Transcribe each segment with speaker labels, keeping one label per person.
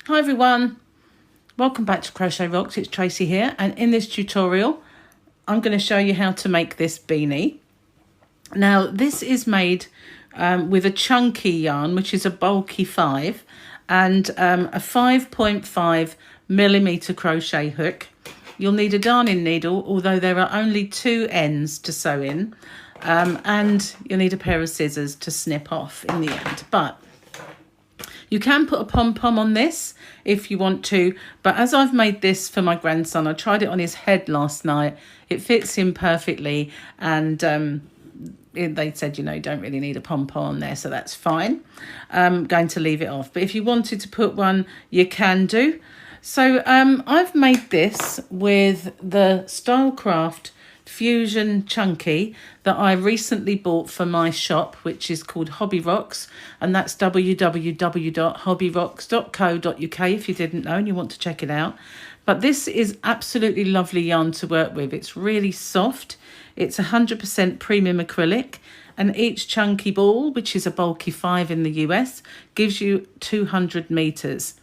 Speaker 1: Hi everyone, welcome back to CrochetRocks. It's Tracy here, and in this tutorial I'm going to show you how to make this beanie. Now this is made with a chunky yarn, which is a bulky 5, and a 5.5mm crochet hook. You'll need a darning needle, although there are only 2 ends to sew in, and you'll need a pair of scissors to snip off in the end. But you can put a pom-pom on this if you want to, but as I've made this for my grandson, I tried it on his head last night. It fits him perfectly, and they said, you know, you don't really need a pom-pom on there, so that's fine. I'm going to leave it off, but if you wanted to put one, you can do. So I've made this with the Stylecraft Fusion Chunky that I recently bought for my shop, which is called CrochetRocks, and that's www.hobbyrocks.co.uk if you didn't know and you want to check it out. But this is absolutely lovely yarn to work with. It's really soft. It's 100% premium acrylic, and each chunky ball, which is a bulky 5 in the US, gives you 200 meters.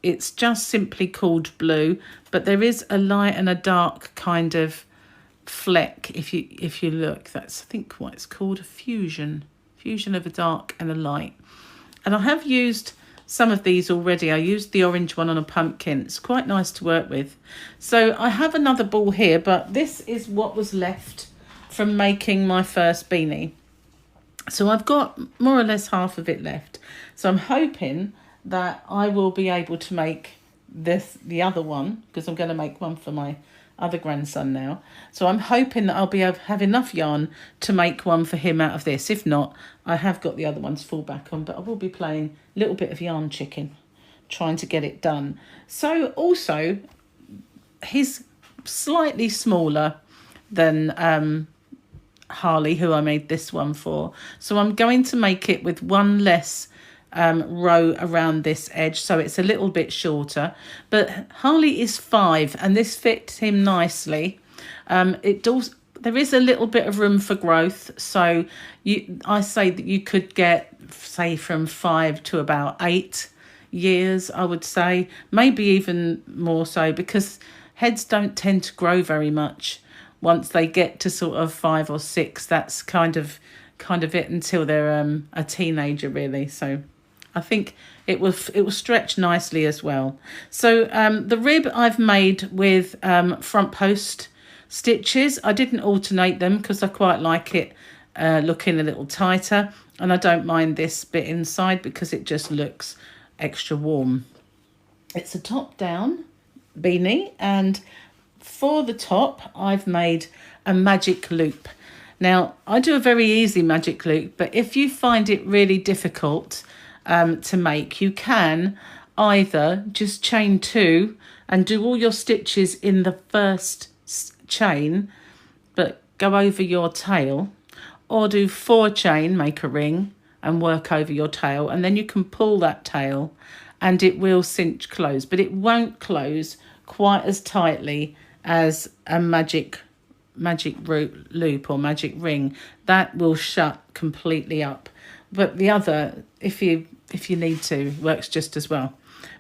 Speaker 1: It's just simply called blue, but there is a light and a dark kind of fleck. If you look, that's I think what it's called, a fusion of a dark and a light. And I have used some of these already. I used the orange one on a pumpkin. It's quite nice to work with. So I have another ball here, but this is what was left from making my first beanie. So I've got more or less half of it left. So I'm hoping that I will be able to make the other one, because I'm going to make one for my other grandson now. So I'm hoping that I'll be able to have enough yarn to make one for him out of this. If not, I have got the other one to fall back on, but I will be playing a little bit of yarn chicken, trying to get it done. So also, he's slightly smaller than Harley, who I made this one for. So I'm going to make it with one less row around this edge, so it's a little bit shorter. But Harley is 5 and this fits him nicely. There is a little bit of room for growth, so I say that you could get, say, from 5 to about 8 years, I would say, maybe even more so, because heads don't tend to grow very much once they get to sort of 5 or 6. That's kind of it until they're a teenager, really. So I think it will stretch nicely as well. So the rib I've made with front post stitches. I didn't alternate them because I quite like it looking a little tighter, and I don't mind this bit inside because it just looks extra warm. It's a top down beanie, and for the top I've made a magic loop. Now I do a very easy magic loop, but if you find it really difficult to make, you can either just chain 2 and do all your stitches in the first chain but go over your tail, or do 4 chain, make a ring and work over your tail, and then you can pull that tail and it will cinch close, but it won't close quite as tightly as a magic loop or magic ring. That will shut completely up. But the other, if you need to, works just as well.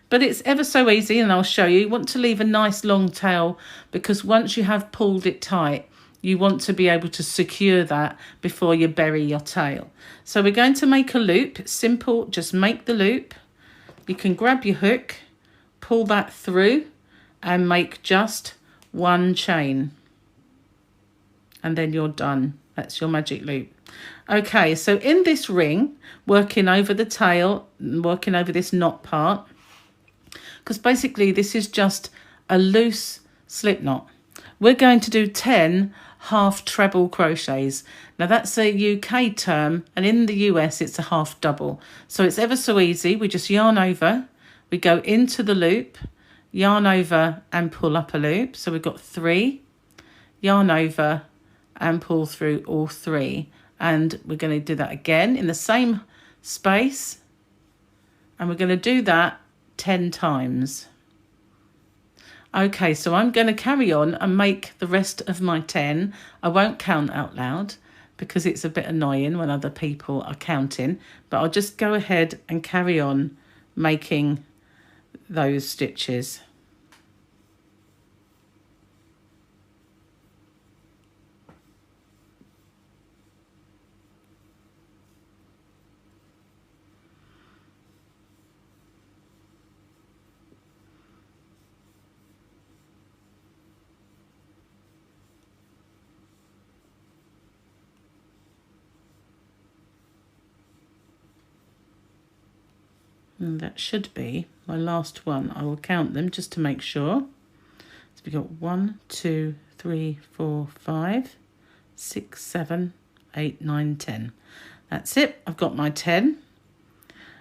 Speaker 1: But it's ever so easy, and I'll show you. You want to leave a nice long tail, because once you have pulled it tight, you want to be able to secure that before you bury your tail. So we're going to make a loop. It's simple, just make the loop. You can grab your hook, pull that through, and make just 1 chain. And then you're done. That's your magic loop. Okay, so in this ring, working over the tail, working over this knot part, because basically this is just a loose slip knot, we're going to do 10 half treble crochets. Now that's a UK term, and in the US it's a half double. So it's ever so easy. We just yarn over, we go into the loop, yarn over and pull up a loop. So we've got 3, yarn over and pull through all 3. And we're going to do that again in the same space, and we're going to do that 10 times. Okay, so I'm going to carry on and make the rest of my 10. I won't count out loud because it's a bit annoying when other people are counting, but I'll just go ahead and carry on making those stitches. And that should be my last one. I will count them just to make sure. So we've got 1, 2, 3, 4, 5, 6, 7, 8, 9, 10. That's it. I've got my 10.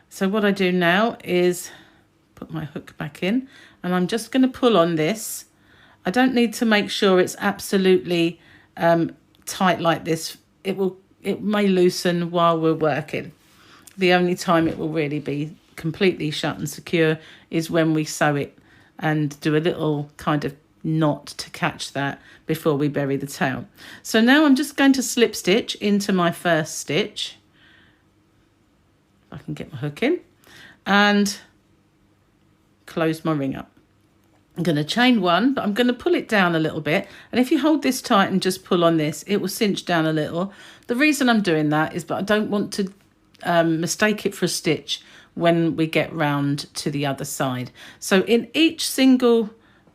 Speaker 1: So what I do now is put my hook back in, and I'm just going to pull on this. I don't need to make sure it's absolutely tight like this. It may loosen while we're working. The only time it will really be completely shut and secure is when we sew it and do a little kind of knot to catch that before we bury the tail. So now I'm just going to slip stitch into my first stitch. I can get my hook in and close my ring up. I'm going to chain one, but I'm going to pull it down a little bit, and if you hold this tight and just pull on this, it will cinch down a little. The reason I'm doing that is, but I don't want to mistake it for a stitch when we get round to the other side. So in each single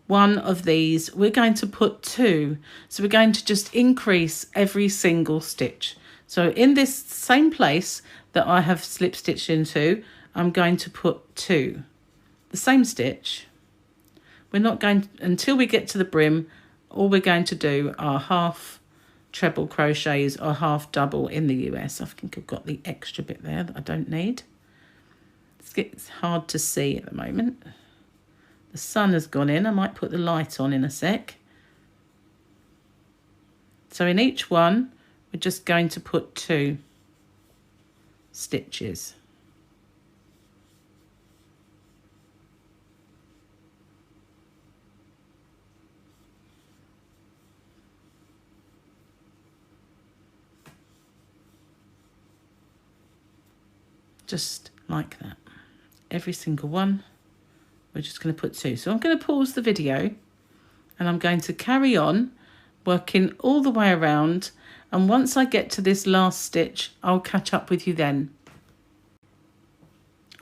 Speaker 1: one of these, we're going to put 2. So we're going to just increase every single stitch. So in this same place that I have slip stitched into, I'm going to put 2. The same stitch. We're not going, until we get to the brim, all we're going to do are half treble crochets or half double in the US. I think I've got the extra bit there that I don't need. It's hard to see at the moment. The sun has gone in. I might put the light on in a sec. So in each one, we're just going to put 2 stitches. Just like that. Every single one, we're just going to put 2. So I'm going to pause the video and I'm going to carry on working all the way around, and once I get to this last stitch, I'll catch up with you then.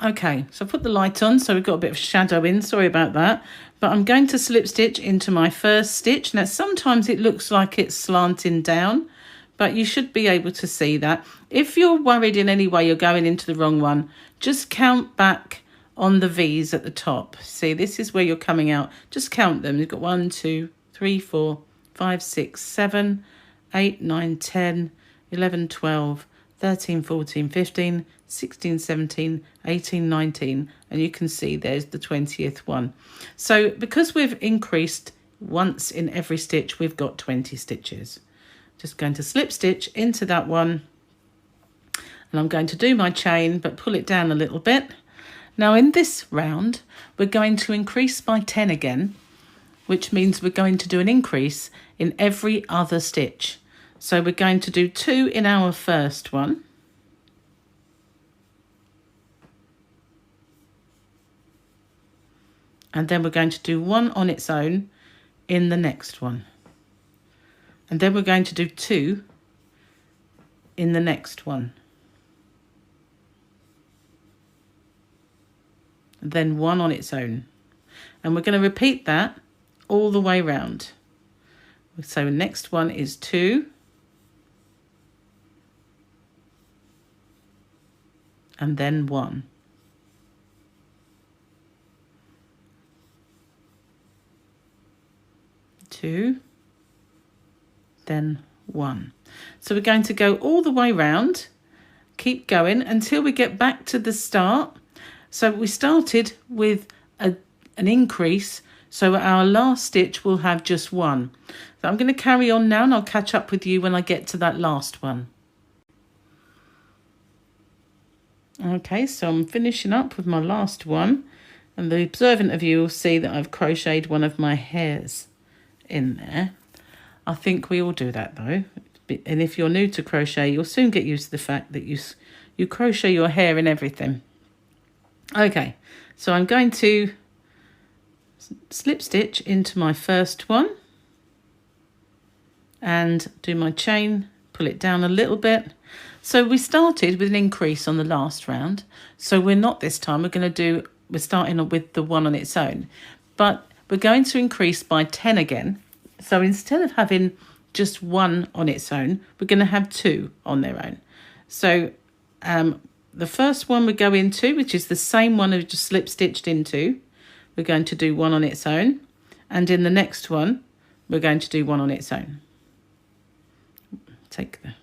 Speaker 1: Okay, so I put the light on, so we've got a bit of shadow in, sorry about that, but I'm going to slip stitch into my first stitch. Now sometimes it looks like it's slanting down, but you should be able to see that. If you're worried in any way you're going into the wrong one, just count back on the V's at the top. See, this is where you're coming out. Just count them. You've got 1, 2, 3, 4, 5, 6, 7, 8, 9, 10, 11, 12, 13, 14, 15, 16, 17, 18, 19. And you can see there's the 20th one. So because we've increased once in every stitch, we've got 20 stitches. Just going to slip stitch into that one, and I'm going to do my chain but pull it down a little bit. Now in this round we're going to increase by 10 again, which means we're going to do an increase in every other stitch. So we're going to do 2 in our first one, and then we're going to do 1 on its own in the next one. And then we're going to do 2 in the next one. And then 1 on its own. And we're going to repeat that all the way round. So the next one is 2. And then 1. 2. Then 1. So we're going to go all the way round, keep going until we get back to the start. So we started with an increase, so our last stitch will have just 1. So I'm going to carry on now, and I'll catch up with you when I get to that last one. Okay, so I'm finishing up with my last one, and the observant of you will see that I've crocheted one of my hairs in there. I think we all do that though, and if you're new to crochet, you'll soon get used to the fact that you crochet your hair in everything. Okay, so I'm going to slip stitch into my first one and do my chain, pull it down a little bit. So we started with an increase on the last round, so we're not this time. We're starting with the one on its own, but we're going to increase by 10 again. So instead of having just one on its own, we're going to have two on their own. So the first one we go into, which is the same one we just slip stitched into, we're going to do one on its own, and in the next one we're going to do one on its own. Take the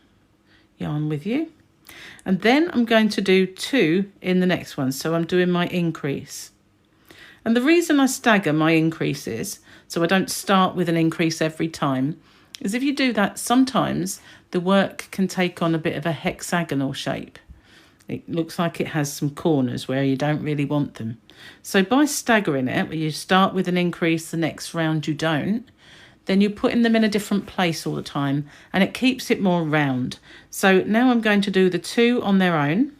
Speaker 1: yarn with you, and then I'm going to do two in the next one. So I'm doing my increase, and the reason I stagger my increases so I don't start with an increase every time is if you do that, sometimes the work can take on a bit of a hexagonal shape. It looks like it has some corners where you don't really want them. So by staggering it, where you start with an increase, the next round you don't, then you're putting them in a different place all the time, and it keeps it more round. So now I'm going to do the two on their own.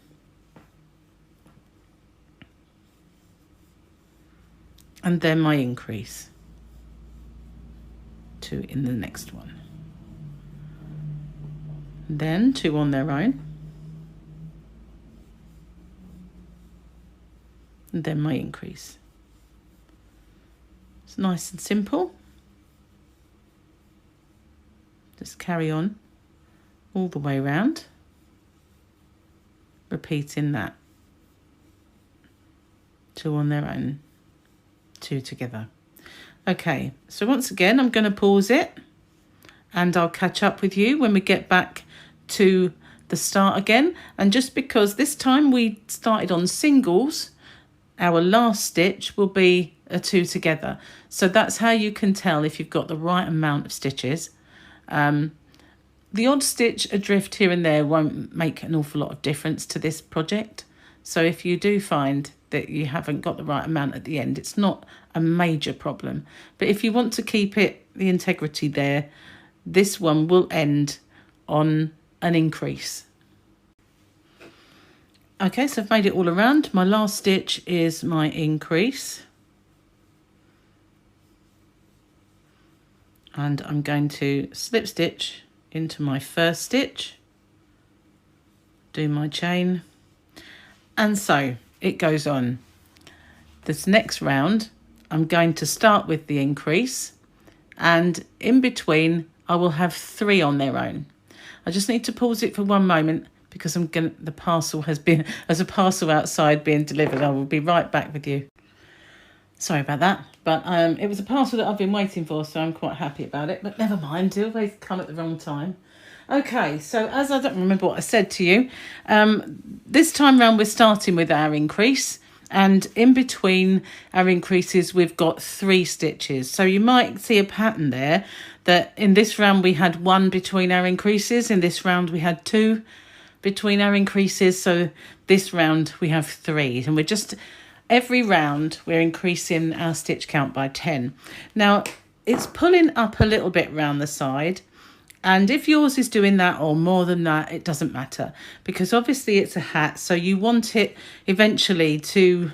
Speaker 1: And then my increase. Two in the next one. Then two on their own. And then my increase. It's nice and simple. Just carry on all the way around, repeating that. Two on their own, two together. Okay, so once again, I'm going to pause it and I'll catch up with you when we get back to the start again. And just because this time we started on singles, our last stitch will be a two together. So that's how you can tell if you've got the right amount of stitches. The odd stitch adrift here and there won't make an awful lot of difference to this project. So if you do find that you haven't got the right amount at the end, it's not a major problem. But if you want to keep the integrity there, this one will end on an increase. Okay, so I've made it all around. My last stitch is my increase. And I'm going to slip stitch into my first stitch, do my chain, and so it goes on. This next round I'm going to start with the increase, and in between I will have three on their own. I just need to pause it for one moment because the parcel has a parcel outside being delivered. I will be right back with you. Sorry about that, but it was a parcel that I've been waiting for, so I'm quite happy about it, but never mind, they always come at the wrong time. Okay, so as I don't remember what I said to you, this time round we're starting with our increase, and in between our increases we've got three stitches. So you might see a pattern there that in this round we had one between our increases, in this round we had two between our increases, so this round we have three, and we're just... Every round we're increasing our stitch count by 10. Now it's pulling up a little bit round the side, and if yours is doing that or more than that, it doesn't matter, because obviously it's a hat, so you want it eventually to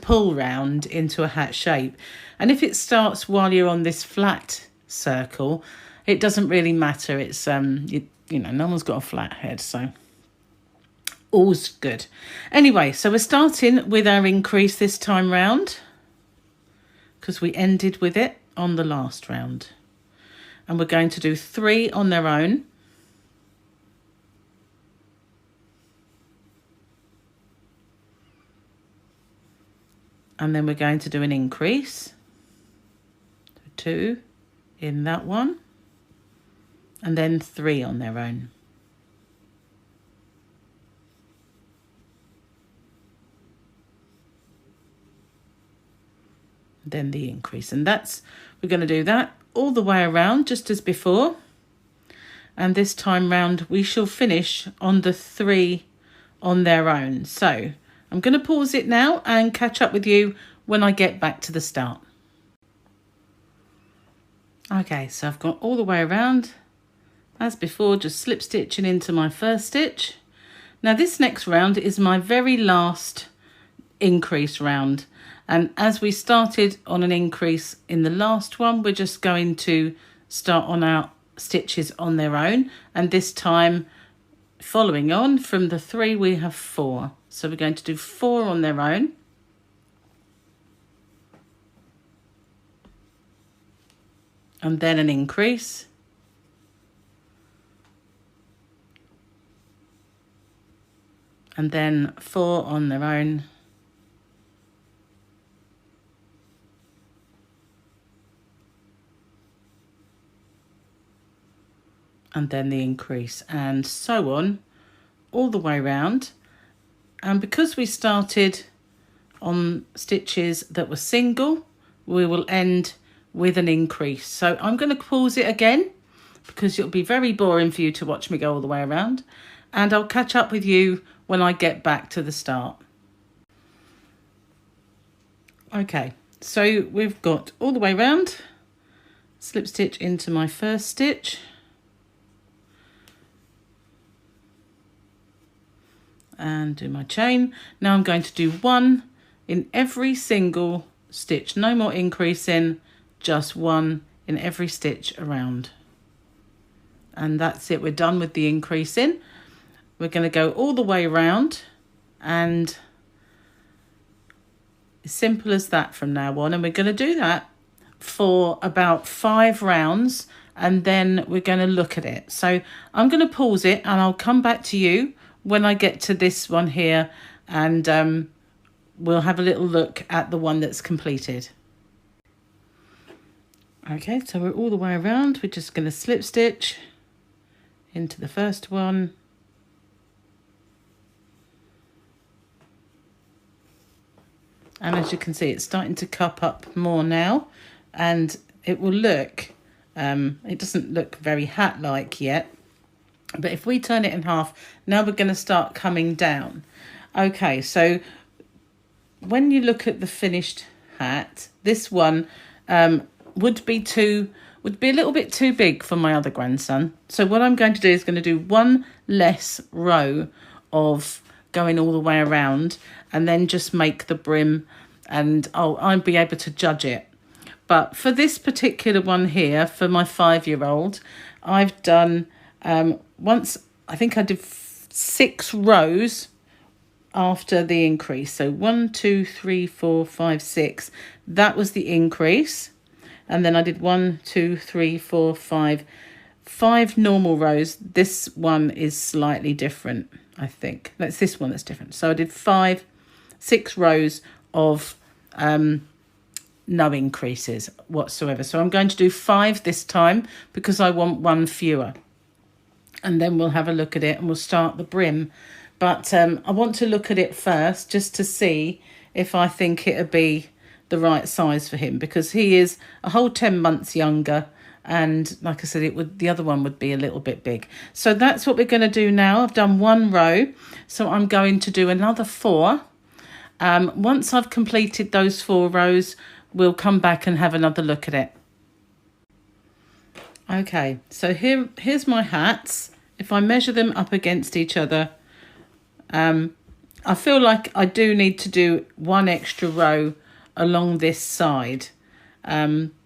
Speaker 1: pull round into a hat shape. And if it starts while you're on this flat circle, it doesn't really matter. It's you know, no one's got a flat head, so all's good. Anyway, so we're starting with our increase this time round because we ended with it on the last round, and we're going to do three on their own, and then we're going to do an increase, two in that one, and then three on their own. Then the increase, and we're going to do that all the way around just as before, and this time round we shall finish on the three on their own. So I'm going to pause it now and catch up with you when I get back to the start. Okay, so I've got all the way around as before, just slip stitching into my first stitch. Now this next round is my very last increase round. And as we started on an increase in the last one, we're just going to start on our stitches on their own. And this time, following on from the 3, we have 4. So we're going to do 4 on their own. And then an increase. And then 4 on their own. And then the increase, and so on all the way around. And because we started on stitches that were single, we will end with an increase. So I'm going to pause it again because it'll be very boring for you to watch me go all the way around, and I'll catch up with you when I get back to the start. Okay, so we've got all the way around, slip stitch into my first stitch, and do my chain. Now I'm going to do 1 in every single stitch, no more increasing, just 1 in every stitch around. And that's it, we're done with the increasing. We're going to go all the way around, and as simple as that from now on. And we're going to do that for about 5 rounds, and then we're going to look at it. So I'm going to pause it and I'll come back to you when I get to this one here, and we'll have a little look at the one that's completed. Okay, so we're all the way around. We're just going to slip stitch into the first one. And as you can see, it's starting to cup up more now, and it will look, it doesn't look very hat-like yet, but if we turn it in half, now we're going to start coming down. Okay, so when you look at the finished hat, this one would be a little bit too big for my other grandson. So what I'm going to do is going to do 1 less row of going all the way around, and then just make the brim, and I'll be able to judge it. But for this particular one here, for my 5-year-old, I've done once, I think I did 6 rows after the increase. So 1, 2, 3, 4, 5, 6. That was the increase. And then I did 1, 2, 3, 4, 5 normal rows. This one is slightly different, I think. That's this one that's different. So I did 6 rows of no increases whatsoever. So I'm going to do 5 this time because I want 1 fewer. And then we'll have a look at it and we'll start the brim. But I want to look at it first just to see if I think it'll be the right size for him, because he is a whole 10 months younger, and like I said, the other one would be a little bit big. So that's what we're going to do now. I've done 1 row, so I'm going to do another 4. Once I've completed those 4 rows, we'll come back and have another look at it. Okay, so here's my hats. If I measure them up against each other, I feel like I do need to do 1 extra row along this side.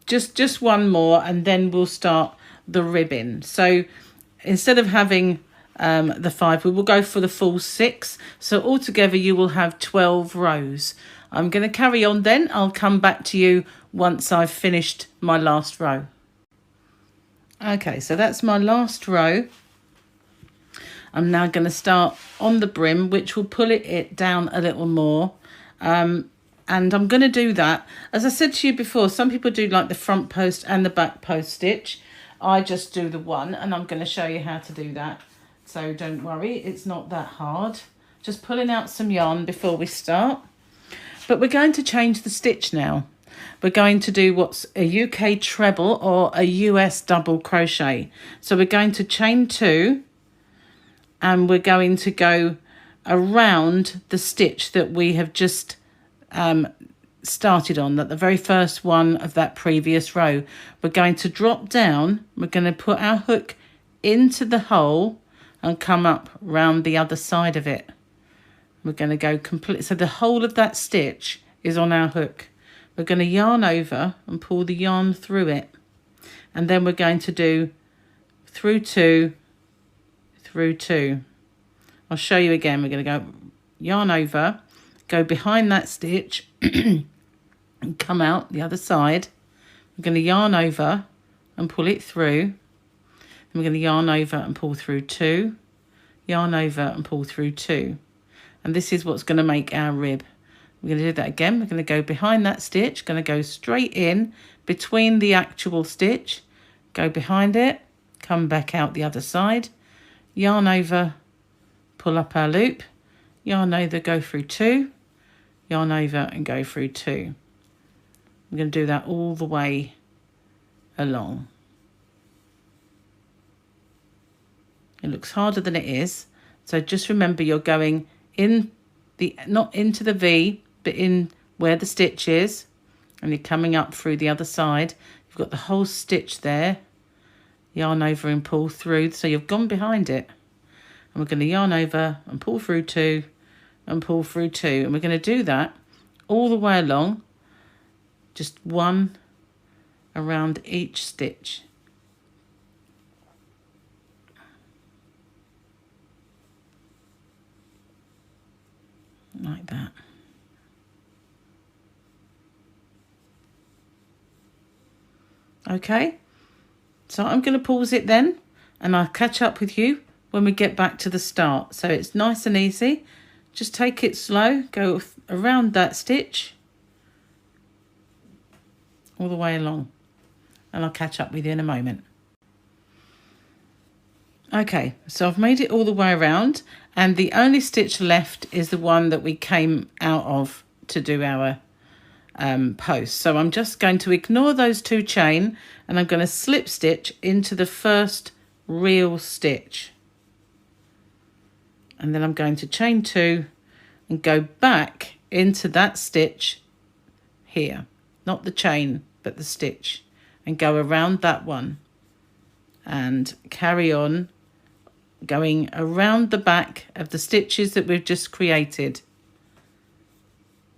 Speaker 1: Just 1 more, and then we'll start the ribbing. So instead of having the 5, we will go for the full 6. So altogether you will have 12 rows. I'm going to carry on then. I'll come back to you once I've finished my last row. Okay, so that's my last row. I'm now going to start on the brim, which will pull it down a little more. And I'm going to do that. As I said to you before, some people do like the front post and the back post stitch. I just do the one, and I'm going to show you how to do that. So don't worry, it's not that hard. Just pulling out some yarn before we start. But we're going to change the stitch now. We're going to do what's a UK treble or a US double crochet. So we're going to chain 2, and we're going to go around the stitch that we have just started on, that the very first one of that previous row. We're going to drop down, we're going to put our hook into the hole and come up round the other side of it. We're going to go complete, so the whole of that stitch is on our hook. We're going to yarn over and pull the yarn through it. And then we're going to do through 2, through 2. I'll show you again. We're going to go yarn over, go behind that stitch and come out the other side. We're going to yarn over and pull it through. Then we're going to yarn over and pull through 2, yarn over and pull through 2. And this is what's going to make our rib. We're going to do that again. We're going to go behind that stitch, going to go straight in between the actual stitch, go behind it, come back out the other side, yarn over, pull up our loop, yarn over, go through 2, yarn over and go through 2. I'm going to do that all the way along. It looks harder than it is, so just remember you're going in the, not into the V, but in where the stitch is, and you're coming up through the other side. You've got the whole stitch there, yarn over and pull through, so you've gone behind it. And we're going to yarn over and pull through 2 and pull through 2, and we're going to do that all the way along, just one around each stitch. Like that. Okay, so I'm going to pause it then, and I'll catch up with you when we get back to the start. So it's nice and easy. Just take it slow, go around that stitch all the way along, and I'll catch up with you in a moment. Okay, so I've made it all the way around, and the only stitch left is the one that we came out of to do our post. So I'm just going to ignore those 2 chain, and I'm going to slip stitch into the first real stitch. And then I'm going to chain 2 and go back into that stitch here. Not the chain, but the stitch. And go around that one. And carry on going around the back of the stitches that we've just created.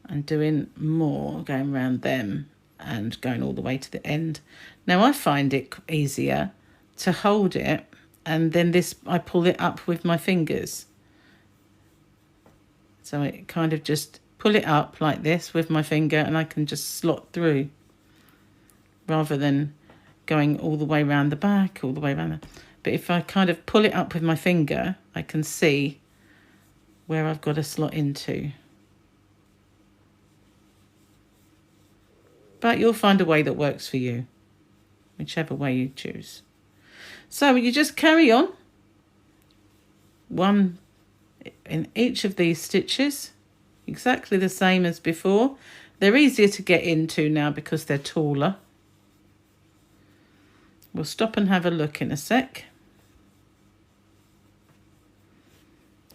Speaker 1: And doing more, going around them and going all the way to the end. Now I find it easier to hold it, and then this, I pull it up with my fingers. So it kind of just pull it up like this with my finger, and I can just slot through rather than going all the way around the back, all the way around. But if I kind of pull it up with my finger, I can see where I've got to slot into. But you'll find a way that works for you, whichever way you choose. So you just carry on, one in each of these stitches, exactly the same as before. They're easier to get into now because they're taller. We'll stop and have a look in a sec.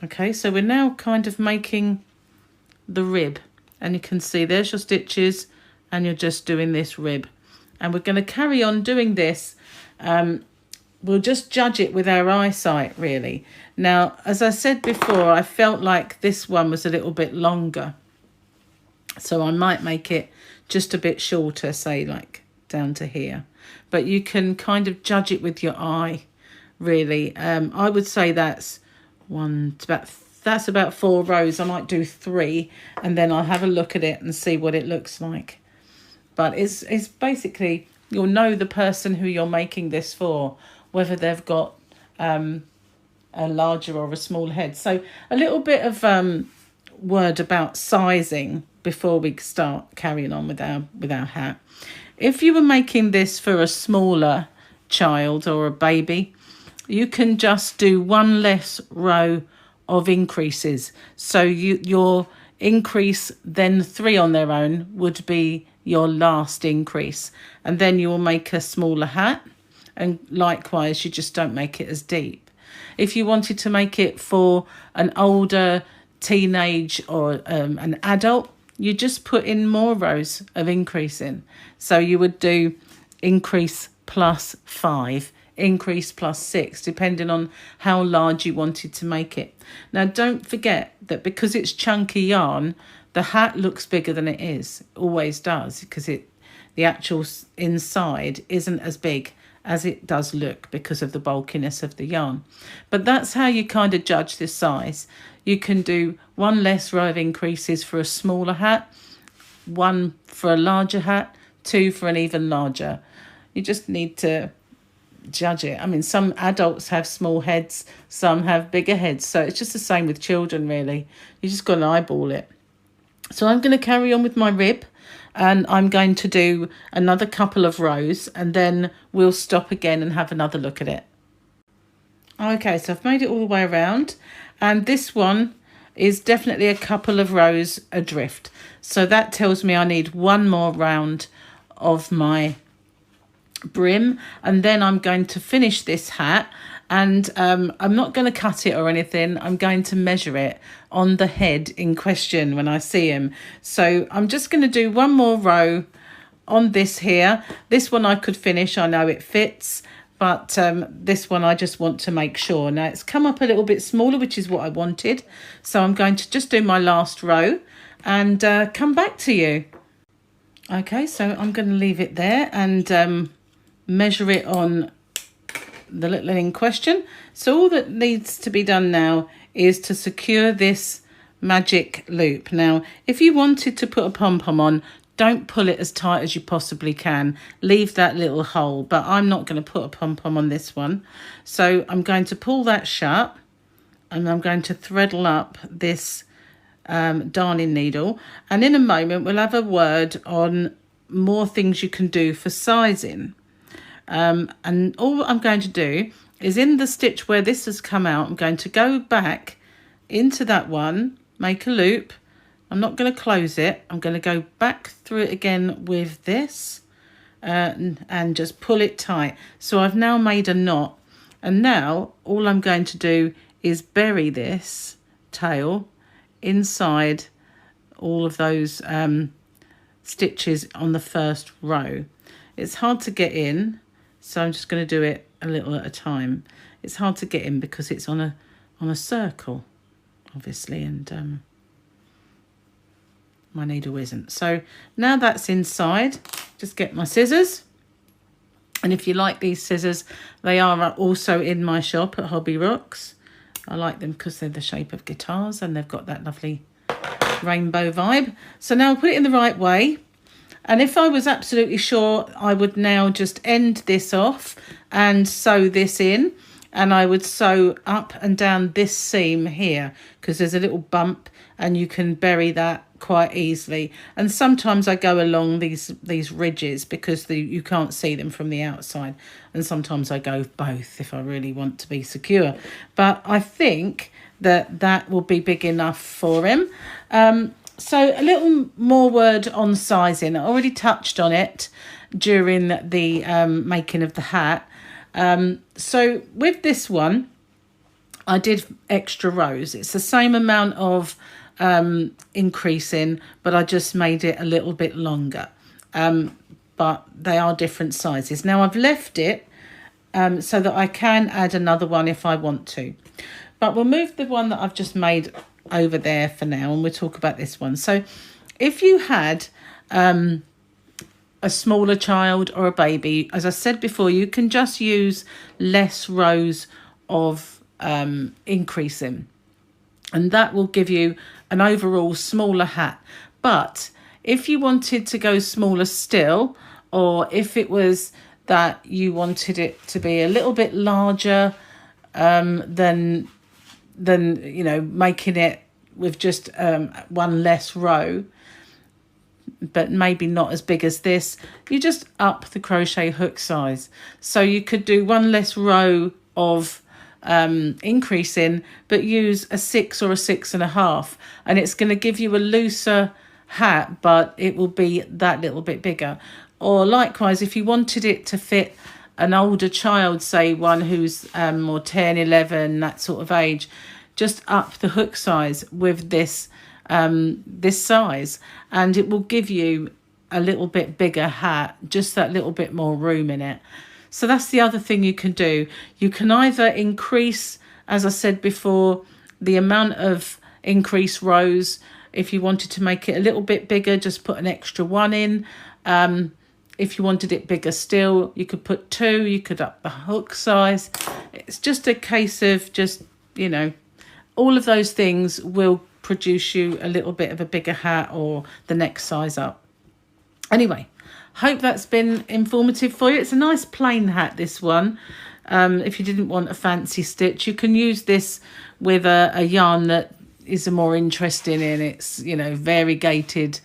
Speaker 1: Okay, so we're now kind of making the rib, and you can see there's your stitches, and you're just doing this rib, and we're going to carry on doing this. We'll just judge it with our eyesight, really. Now, as I said before, I felt like this one was a little bit longer, so I might make it just a bit shorter, say like down to here, but you can kind of judge it with your eye, really. I would say that's about 4 rows. I might do 3, and then I'll have a look at it and see what it looks like. But it's basically, you'll know the person who you're making this for, whether they've got a larger or a small head. So a little bit of word about sizing before we start carrying on with our hat. If you were making this for a smaller child or a baby, you can just do 1 less row of increases. So your increase, then 3 on their own, would be your last increase, and then you will make a smaller hat, and likewise you just don't make it as deep. If you wanted to make it for an older teenage or an adult, you just put in more rows of increasing. So you would do increase plus 5, increase plus 6, depending on how large you wanted to make it. Now don't forget that because it's chunky yarn, the hat looks bigger than it is. It always does, because the actual inside isn't as big as it does look because of the bulkiness of the yarn. But that's how you kind of judge this size. You can do one less row of increases for a smaller hat, one for a larger hat, two for an even larger. You just need to judge it. I mean, some adults have small heads, some have bigger heads, so it's just the same with children, really. You just got to eyeball it. So I'm going to carry on with my rib, and I'm going to do another couple of rows, and then we'll stop again and have another look at it. Okay, so I've made it all the way around, and this one is definitely a couple of rows adrift. So that tells me I need one more round of my brim, and then I'm going to finish this hat, and I'm not going to cut it or anything. I'm going to measure it on the head in question when I see him. So I'm just going to do one more row on this here. This one I could finish, I know it fits, but this one I just want to make sure. Now it's come up a little bit smaller, which is what I wanted, so I'm going to just do my last row and come back to you. Okay, so I'm going to leave it there and measure it on the little in question. So all that needs to be done now is to secure this magic loop. Now, if you wanted to put a pom-pom on, don't pull it as tight as you possibly can. Leave that little hole, but I'm not going to put a pom-pom on this one. So I'm going to pull that shut, and I'm going to threadle up this darning needle, and in a moment we'll have a word on more things you can do for sizing. And all I'm going to do is in the stitch where this has come out, I'm going to go back into that one, make a loop. I'm not going to close it. I'm going to go back through it again with this and just pull it tight. So I've now made a knot, and now all I'm going to do is bury this tail inside all of those stitches on the first row. It's hard to get in, so I'm just going to do it a little at a time. It's hard to get in because it's on a circle, obviously, and my needle isn't. So now that's inside, just get my scissors. And if you like these scissors, they are also in my shop at CrochetRocks. I like them because they're the shape of guitars and they've got that lovely rainbow vibe. So now I'll put it in the right way. And if I was absolutely sure, I would now just end this off and sew this in. And I would sew up and down this seam here, because there's a little bump and you can bury that quite easily. And sometimes I go along these ridges because you can't see them from the outside. And sometimes I go both if I really want to be secure. But I think that will be big enough for him. So a little more word on sizing. I already touched on it during the making of the hat. So with this one, I did extra rows. It's the same amount of increasing, but I just made it a little bit longer. But they are different sizes. Now I've left it so that I can add another one if I want to. But we'll move the one that I've just made over there for now, and we'll talk about this one. So if you had a smaller child or a baby, as I said before, you can just use less rows of increasing, and that will give you an overall smaller hat. But if you wanted to go smaller still, or if it was that you wanted it to be a little bit larger than you know, making it with just one less row, but maybe not as big as this, you just up the crochet hook size. So you could do one less row of increasing, but use a 6 or a 6.5, and it's going to give you a looser hat, but it will be that little bit bigger. Or likewise, if you wanted it to fit an older child, say one who's more 10, 11, that sort of age, just up the hook size with this this size, and it will give you a little bit bigger hat, just that little bit more room in it. So that's the other thing you can do. You can either increase, as I said before, the amount of increase rows. If you wanted to make it a little bit bigger, just put an extra 1 in. If you wanted it bigger still, you could put 2, you could up the hook size. It's just a case of just, you know, all of those things will produce you a little bit of a bigger hat or the next size up. Anyway, hope that's been informative for you. It's a nice plain hat, this one. If you didn't want a fancy stitch, you can use this with a yarn that is more interesting in its, you know, variegated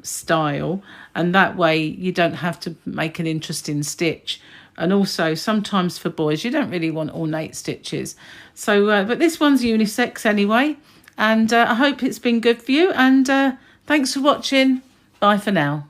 Speaker 1: style, and that way you don't have to make an interesting stitch. And also sometimes for boys you don't really want ornate stitches, so but this one's unisex anyway, and I hope it's been good for you, and thanks for watching. Bye for now.